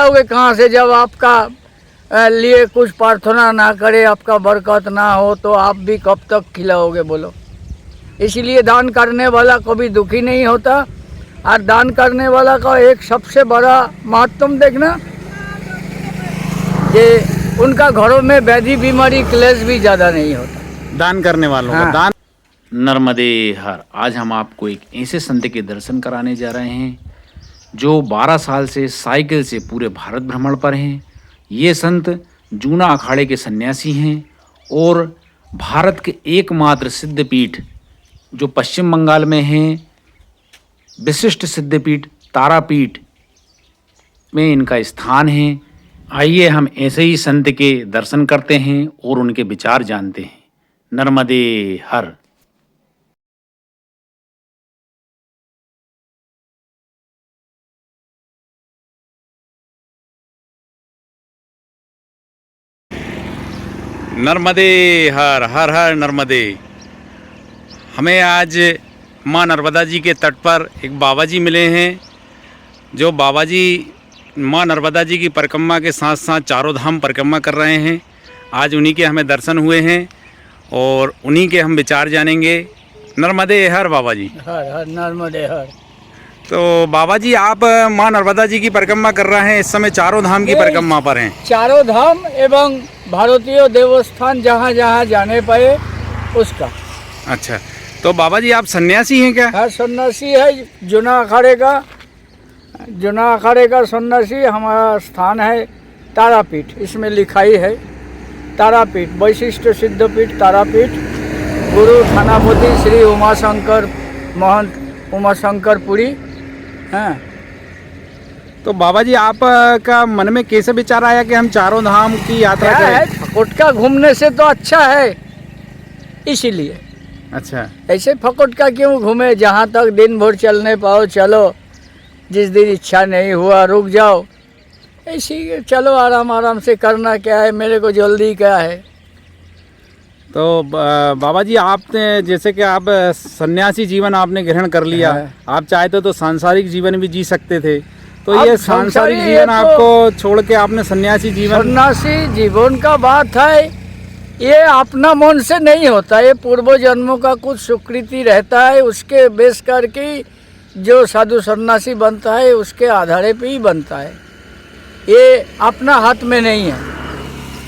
खिलाओगे कहाँ से? जब आपका लिए कुछ प्रार्थना ना करे, आपका बरकत ना हो, तो आप भी कब तक खिलाओगे बोलो? इसलिए दान करने वाला कभी दुखी नहीं होता। और दान करने वाला का एक सबसे बड़ा महत्व देखना कि उनका घरों में व्याधि बीमारी क्लेश भी ज़्यादा नहीं होता दान करने वालों हाँ। का दान। नर्मदे हर। आज हम आपको एक ऐसे संत के दर्शन कराने जा रहे हैं जो 12 साल से साइकिल से पूरे भारत भ्रमण पर हैं। ये संत जूना अखाड़े के सन्यासी हैं और भारत के एकमात्र सिद्धपीठ जो पश्चिम बंगाल में हैं, विशिष्ट सिद्धपीठ तारापीठ में इनका स्थान है। आइए हम ऐसे ही संत के दर्शन करते हैं और उनके विचार जानते हैं। नर्मदे हर। नर्मदे हर हर हर नर्मदे। हमें आज माँ नर्मदा जी के तट पर एक बाबा जी मिले हैं जो बाबा जी माँ नर्मदा जी की परिक्रमा के साथ साथ चारों धाम परिक्रमा कर रहे हैं। आज उन्हीं के हमें दर्शन हुए हैं और उन्हीं के हम विचार जानेंगे। नर्मदे हर बाबा जी। हर हर नर्मदे हर। तो बाबा जी आप माँ नर्मदा जी की परिक्रमा कर रहे हैं, इस समय चारों धाम की परिक्रमा पर हैं। चारों धाम एवं भारतीय देवस्थान जहाँ जहाँ जाने पाए उसका। अच्छा, तो बाबा जी आप सन्यासी हैं क्या? हाँ, सन्यासी है। जूना अखाड़े का सन्यासी। हमारा स्थान है तारापीठ, इसमें लिखाई है तारापीठ, वैशिष्ट सिद्धपीठ तारापीठ, गुरु थानापति श्री उमाशंकर महंत उमाशंकर पुरी। हाँ, तो बाबा जी आप का मन में कैसे विचार आया कि हम चारों धाम की यात्रा क्या है, करें? फकोटका घूमने से तो अच्छा है, इसीलिए। अच्छा, ऐसे फकोटका क्यों घूमे? जहाँ तक दिन भर चलने पाओ चलो, जिस दिन इच्छा नहीं हुआ रुक जाओ। ऐसी चलो, आराम आराम से करना क्या है, मेरे को जल्दी क्या है। तो बाबा जी आपने जैसे कि आप सन्यासी जीवन आपने ग्रहण कर लिया, आप चाहते तो सांसारिक जीवन भी जी सकते थे, तो ये सांसारिक जीवन आपको छोड़ के आपने सन्यासी जीवन का बात है। ये अपना मन से नहीं होता, ये पूर्व जन्मों का कुछ सुकृति रहता है, उसके बेस करके जो साधु सन्यासी बनता है उसके आधारे पे ही बनता है। ये अपना हाथ में नहीं है।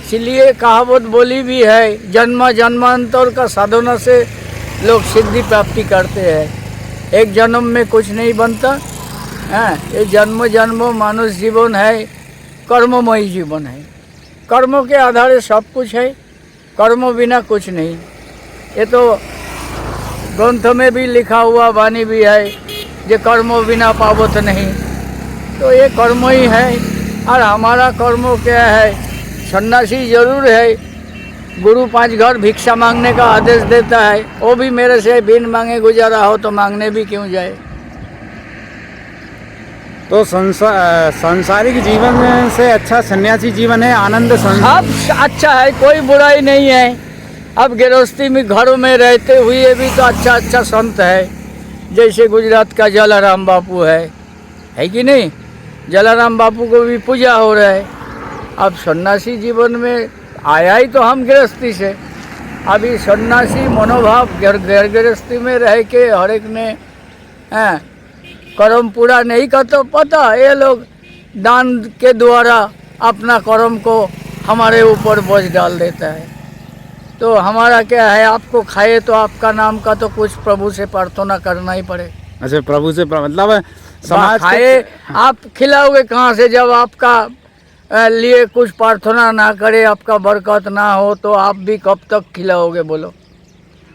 इसलिए कहावत बोली भी है, जन्म जन्मांतर का साधना से लोग सिद्धि प्राप्ति करते हैं। एक जन्म में कुछ नहीं बनता है। ये जन्म जन्म मानुष जीवन है, कर्ममयी जीवन है। कर्मों के आधारे सब कुछ है, कर्म बिना कुछ नहीं। ये तो ग्रंथ में भी लिखा हुआ वाणी भी है, जे कर्मों बिना पावत नहीं। तो ये कर्म ही है। और हमारा कर्म क्या है? सन्यासी जरूर है, गुरु 5 घर भिक्षा मांगने का आदेश देता है, वो भी मेरे से बिन मांगे गुजारा हो तो मांगने भी क्यों जाए। तो सांसारिक जीवन से अच्छा सन्यासी जीवन है, आनंद अब अच्छा है, कोई बुराई नहीं है। अब गृहस्थी में घरों में रहते हुए भी तो अच्छा संत है। जैसे गुजरात का जलाराम बापू है कि नहीं? जलाराम बापू को भी पूजा हो रहा है। अब सन्यासी जीवन में आया ही तो हम गृहस्थी से। अभी सन्यासी मनोभाव गृहस्थी में रह के हर एक ने कर्म पूरा नहीं कर तो पता, ये लोग दान के द्वारा अपना कर्म को हमारे ऊपर बोझ डाल देता है। तो हमारा क्या है, आपको खाए तो आपका नाम का तो कुछ प्रभु से प्रार्थना करना ही पड़े। अच्छा, प्रभु से मतलब समाज खाए आप खिलाओगे कहाँ से? जब आपका लिए कुछ प्रार्थना ना करे, आपका बरकत ना हो, तो आप भी कब तक खिलाओगे बोलो?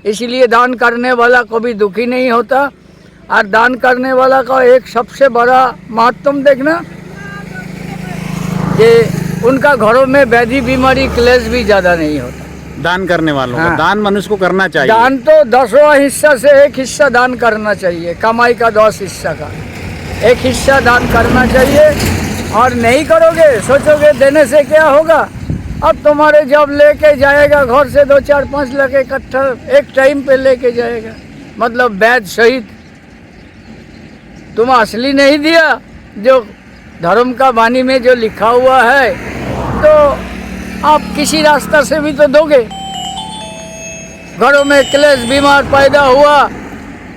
इसीलिए दान करने वाला कभी दुखी नहीं होता। और दान करने वाला का एक सबसे बड़ा महत्व देखना कि उनका घरों में व्याधि बीमारी क्लेश भी ज़्यादा नहीं होता। दान करने वालों हाँ। को दान मनुष्य को करना चाहिए। दान तो 10वां हिस्सा से 1 हिस्सा दान करना चाहिए। कमाई का 10 हिस्सा का 1 हिस्सा दान करना चाहिए। और नहीं करोगे, सोचोगे देने से क्या होगा? अब तुम्हारे जब लेके जाएगा घर से 2, 4, 5 लाख इकट्ठा एक टाइम पे लेके जाएगा, मतलब बैच सहित। तुम असली नहीं दिया, जो धर्म का वाणी में जो लिखा हुआ है तो आप किसी रास्ता से भी तो दोगे। घरों में क्लेश, बीमार पैदा हुआ,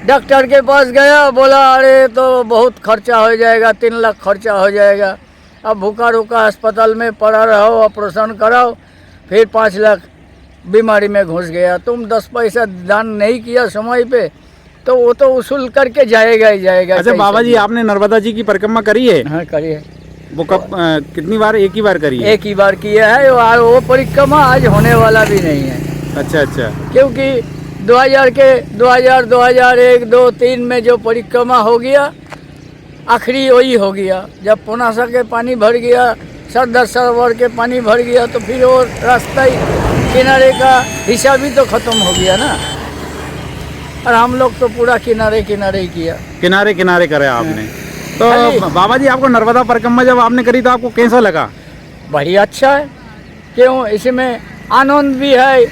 डॉक्टर के पास गया, बोला अरे तो बहुत खर्चा हो जाएगा, 3 लाख खर्चा हो जाएगा। अब भूखा रुका अस्पताल में पड़ा रहो, ऑपरेशन कराओ, फिर 5 लाख बीमारी में घुस गया। तुम 10 पैसा दान नहीं किया समय पे तो वो तो वसूल करके जाएगा ही जाएगा। अच्छा बाबा जी, आपने नर्मदा जी की परिक्रमा करी है? हाँ करी है। वो कब कितनी बार? एक ही बार करी है? एक ही बार किया है और वो परिक्रमा आज होने वाला भी नहीं है। अच्छा अच्छा। क्योंकि 2001, 2 3 में जो परिक्रमा हो गया, आखिरी वही हो गया। जब पुनासा के पानी भर गया, सरदार सरोवर के पानी भर गया, तो फिर वो रास्ता ही किनारे का हिस्सा भी तो खत्म हो गया ना। और हम लोग तो पूरा किनारे किनारे ही किया। किनारे किनारे करे आपने। तो खाली- बाबा जी, आपको नर्मदा परिक्रमा जब आपने करी तो आपको कैसा लगा? बढ़िया, अच्छा है। क्यों? इसमें आनंद भी है,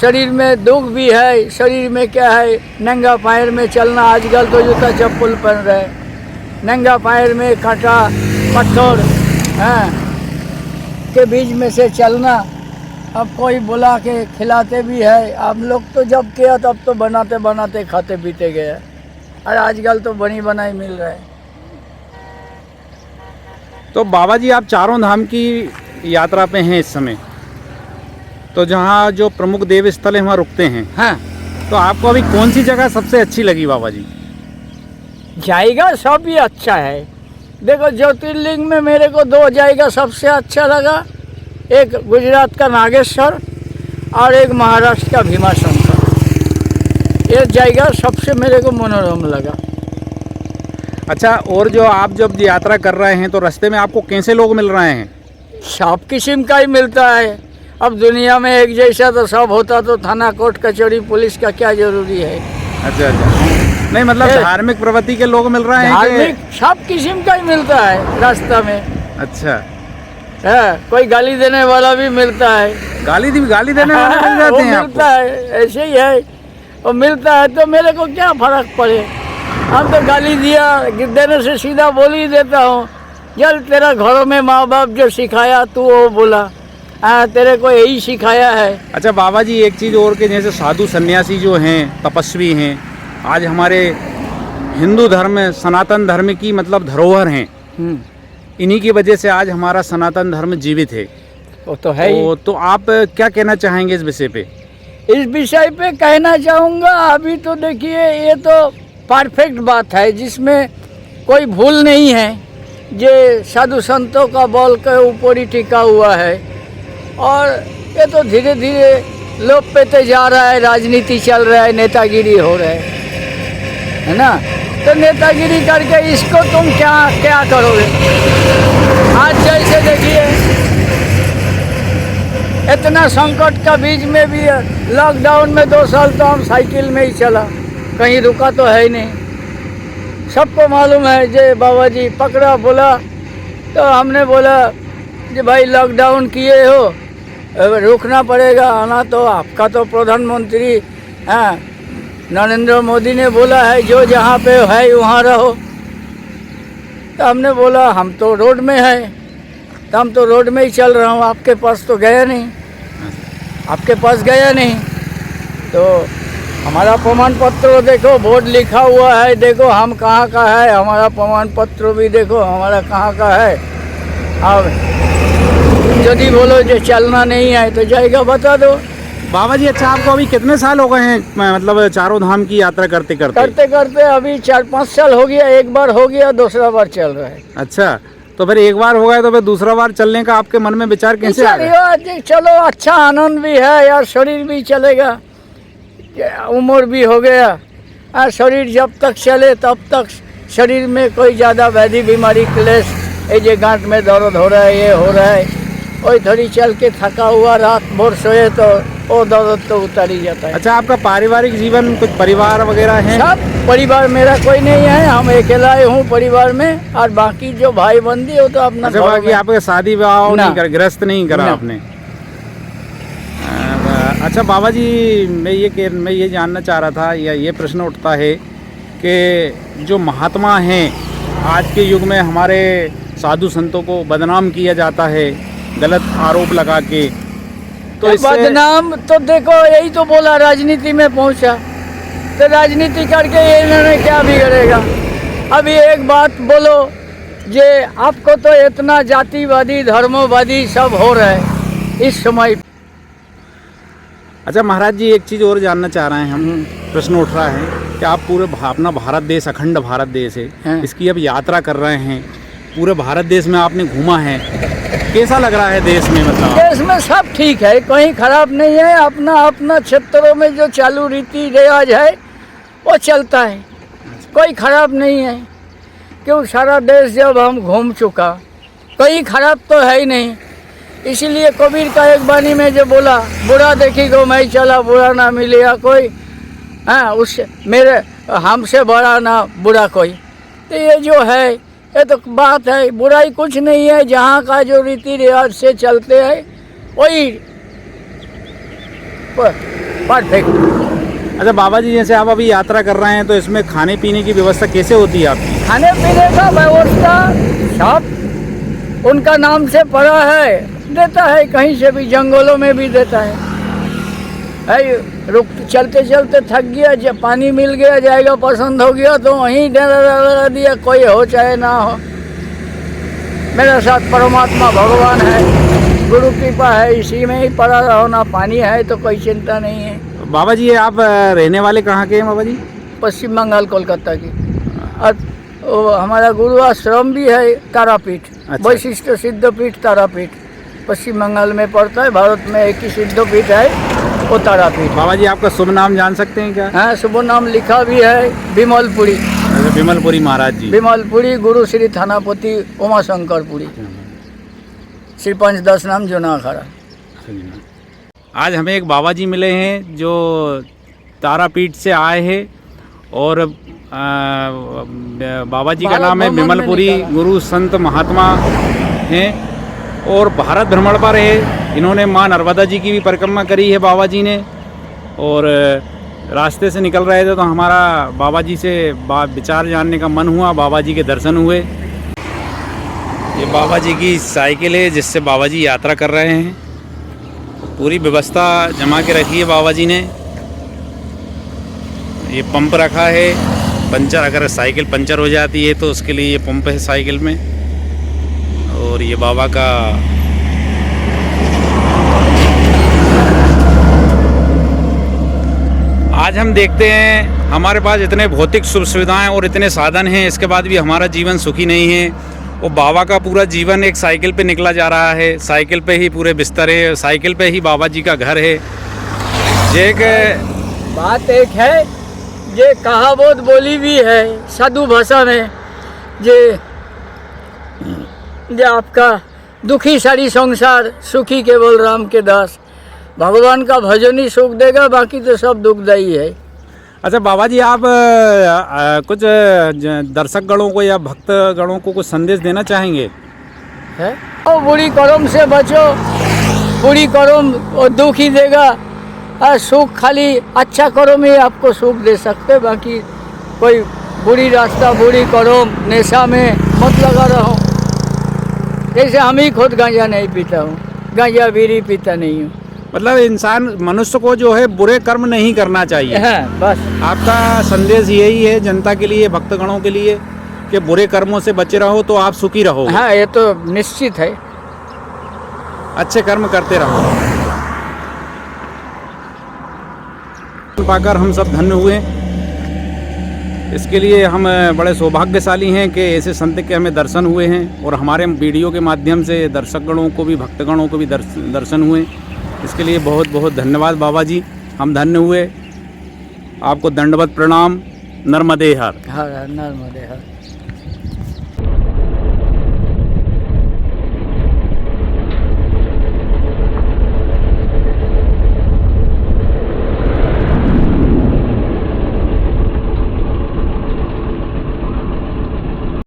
शरीर में दुख भी है। शरीर में क्या है, नंगा पैर में चलना, आजकल तो जूता चप्पल पहन रहे, नंगा पैर में कांटा पत्थर के बीच में से चलना। अब कोई बुला के खिलाते भी है। हम लोग तो जब किया तब तो बनाते बनाते खाते पीते गए, और आजकल तो बनी बनाई मिल रहा है। तो बाबा जी, आप चारों धाम की यात्रा पे हैं इस समय, तो जहाँ जो प्रमुख देव स्थल है वहाँ रुकते हैं। हाँ, तो आपको अभी कौन सी जगह सबसे अच्छी लगी बाबा जी? जाएगा सब ही अच्छा है। देखो, ज्योतिर्लिंग में मेरे को 2 जाएगा सबसे अच्छा लगा। एक गुजरात का नागेश्वर और एक महाराष्ट्र का भीमाशंकर। ये जाएगा सबसे मेरे को मनोरम लगा। अच्छा, और जो आप जब यात्रा कर रहे हैं तो रास्ते में आपको कैसे लोग मिल रहे हैं? सब किस्म का ही मिलता है। अब दुनिया में एक जैसा तो सब होता तो थाना, कोर्ट, कचहरी, पुलिस का क्या जरूरी है। अच्छा अच्छा। नहीं मतलब धार्मिक प्रवृत्ति के लोग मिल रहे हैं धार्मिक सब किस्म का ही मिलता है रास्ता में। अच्छा। है, कोई गाली देने वाला भी मिलता है। गाली देने वाले मिल जाते वो हैं मिलता आपको? है, ऐसे ही है। वो मिलता है तो मेरे को क्या फर्क पड़े। हम तो गाली दिया देने से सीधा बोल ही देता हूँ, चल तेरा घरों में माँ बाप जो सिखाया तू वो बोला, तेरे को यही सिखाया है। अच्छा बाबा जी, एक चीज़ और के, जैसे साधु सन्यासी जो हैं, तपस्वी हैं, आज हमारे हिंदू धर्म, सनातन धर्म की मतलब धरोहर हैं। इन्हीं की वजह से आज हमारा सनातन धर्म जीवित है। वो तो है ही। तो आप क्या कहना चाहेंगे इस विषय पे? इस विषय पे कहना चाहूँगा, अभी तो देखिए ये तो परफेक्ट बात है जिसमें कोई भूल नहीं है। ये साधु संतों का बल के ऊपर ही टिका हुआ है, और ये तो धीरे धीरे लोप पेते जा रहा है। राजनीति चल रहा है, नेतागिरी हो रहा है ना। तो नेतागिरी करके इसको तुम क्या क्या करोगे? आज जैसे देखिए, इतना संकट का बीच में भी लॉकडाउन में 2 साल तो हम साइकिल में ही चला, कहीं रुका तो है ही नहीं। सबको मालूम है। जे बाबा जी पकड़ा, बोला तो हमने बोला कि भाई लॉकडाउन किए हो, रुकना पड़ेगा। आना तो आपका तो प्रधानमंत्री नरेंद्र मोदी ने बोला है जो जहाँ पे है वहाँ रहो। तो हमने बोला हम तो रोड में है, तो हम तो रोड में ही चल रहा हूँ, आपके पास तो गया नहीं, आपके पास गया नहीं। तो हमारा प्रमाण पत्र देखो, बोर्ड लिखा हुआ है, देखो हम कहाँ का है, हमारा प्रमाण पत्र भी देखो हमारा कहाँ का है। अब यदि बोलो जो चलना नहीं है तो जाएगा, बता दो। बाबा जी, अच्छा आपको अभी कितने साल हो गए हैं मतलब चारों धाम की यात्रा करते करते? करते करते अभी 4-5 साल हो गया। एक बार हो गया, दूसरा बार चल रहा है। अच्छा, तो फिर एक बार हो गया तो फिर दूसरा बार चलने का आपके मन में विचार कैसे आ गया? चलो अच्छा, आनंद भी है यार, शरीर भी चलेगा, उम्र भी हो गया। शरीर जब तक चले तब तक शरीर में कोई ज़्यादा व्याधि बीमारी क्लेश, ये गांठ में दर्द हो रहा है, ये हो रहा है, वही थोड़ी चल के थका हुआ रात भर सोए तो वो दर्द तो उतर ही जाता है। अच्छा, आपका पारिवारिक जीवन, कुछ परिवार वगैरह है? सब परिवार मेरा कोई नहीं है, हम अकेला ही हूँ परिवार में, और बाकी जो भाई बंदी हो तो अपना। अच्छा, बाकी आपके शादी विवाह नहीं कर, गृहस्थ नहीं करा आपने? अच्छा बाबा जी, मैं ये जानना चाह रहा था, या ये प्रश्न उठता है कि जो महात्मा हैं आज के युग में, हमारे साधु संतों को बदनाम किया जाता है गलत आरोप लगा के। तो बदनाम तो देखो, यही तो बोला राजनीति में पहुंचा, तो राजनीति करके इन्होंने क्या बिगड़ेगा। अभी एक बात बोलो, जे आपको तो इतना जातिवादी धर्मवादी सब हो रहा है इस समय। अच्छा महाराज जी, एक चीज़ और जानना चाह रहे हैं हम, प्रश्न उठ रहा है कि आप पूरे अपना भारत देश, अखंड भारत देश है, इसकी अब यात्रा कर रहे हैं, पूरे भारत देश में आपने घूमा है, कैसा लग रहा है देश में? मतलब देश में सब ठीक है, कहीं खराब नहीं है। अपना अपना क्षेत्रों में जो चालू रीति रिवाज है वो चलता है, कोई खराब नहीं है। क्यों, सारा देश जब हम घूम चुका, कहीं खराब तो है ही नहीं। इसीलिए कबीर का एक बानी में जो बोला, बुरा देखी गो मैं चला, बुरा ना मिलेगा कोई, हाँ उस मेरे हमसे बड़ा ना बुरा कोई। तो ये जो है, ये तो बात है, बुराई कुछ नहीं है। जहाँ का जो रीति रिवाज से चलते हैं वही परफेक्ट। अच्छा बाबा जी, जैसे आप अभी यात्रा कर रहे हैं तो इसमें खाने पीने की व्यवस्था कैसे होती है आपकी? खाने पीने का व्यवस्था सब उनका नाम से पड़ा है, देता है, कहीं से भी, जंगलों में भी देता है। रुक चलते चलते थक गया, जब पानी मिल गया, जाएगा पसंद हो गया तो वहीं डरा दिया, कोई हो चाहे ना हो। मेरे साथ परमात्मा भगवान है, गुरु कृपा है, इसी में ही पड़ा रहो ना। पानी है तो कोई चिंता नहीं है। बाबा जी, आप रहने वाले कहाँ के हैं बाबा जी? पश्चिम बंगाल, कोलकाता की। और हमारा गुरु आश्रम भी है तारापीठ। अच्छा। वैशिष्ट सिद्धपीठ तारापीठ पश्चिम बंगाल में पड़ता है। भारत में एक ही सिद्धपीठ है, वो तारापीठ। बाबा जी, आपका शुभ नाम जान सकते हैं क्या? हाँ, शुभ नाम लिखा भी है, विमलपुरी। विमलपुरी महाराज जी। विमलपुरी, गुरु श्री थानापति उमाशंकर पुरी, श्री पंचदश नाम जुनाखड़ा। आज हमें एक बाबा जी मिले हैं जो तारापीठ से आए हैं, और बाबा जी का नाम है विमलपुरी, गुरु संत महात्मा हैं और भारत भ्रमण पर है। इन्होंने माँ नर्मदा जी की भी परिक्रमा करी है बाबा जी ने, और रास्ते से निकल रहे थे तो हमारा बाबा जी से विचार जानने का मन हुआ, बाबा जी के दर्शन हुए। ये बाबा जी की साइकिल है जिससे बाबा जी यात्रा कर रहे हैं। पूरी व्यवस्था जमा के रखी है बाबा जी ने। ये पंप रखा है, पंचर, अगर साइकिल पंचर हो जाती है तो उसके लिए ये पंप है साइकिल में। और ये बाबा का आज हम देखते हैं हमारे पास इतने भौतिक सुख सुविधाएं और इतने साधन हैं, इसके बाद भी हमारा जीवन सुखी नहीं है। वो बाबा का पूरा जीवन एक साइकिल पे निकला जा रहा है, साइकिल पे ही पूरे बिस्तर है, साइकिल पे ही बाबा जी का घर है। एक बात एक है, ये कहावत बोली भी है साधु भाषा में, जे आपका दुखी सारी संसार, सुखी केवल राम के दास। भगवान का भजन ही सुख देगा, बाकी तो सब दुखदायी है। अच्छा बाबा जी, आप कुछ दर्शक गणों को या भक्त गणों को कुछ संदेश देना चाहेंगे? है और बुरी कर्म से बचो, बुरी कर्म और दुख ही देगा। सुख खाली अच्छा कर्म ही आपको सुख दे सकते, बाकी कोई बुरी रास्ता, बुरी कर्म, नशा में मत लगा रहो। जैसे हम ही खुद गांजा नहीं पीता हूँ, गांजा बीड़ी पीता नहीं हूँ। मतलब इंसान, मनुष्य को जो है बुरे कर्म नहीं करना चाहिए। हाँ, बस आपका संदेश यही है जनता के लिए, भक्तगणों के लिए, कि बुरे कर्मों से बचे रहो तो आप सुखी रहो। हाँ, ये तो निश्चित है। अच्छे कर्म करते रहो। पाकर हम सब धन्य हुए। इसके लिए हम बड़े सौभाग्यशाली हैं कि ऐसे संत के हमें दर्शन हुए हैं, और हमारे वीडियो के माध्यम से दर्शकगणों को भी, भक्तगणों को भी दर्शन हुए। इसके लिए बहुत बहुत धन्यवाद बाबा जी, हम धन्य हुए। आपको दंडवत प्रणाम। नर्मदे हर। हर नर्मदे हर।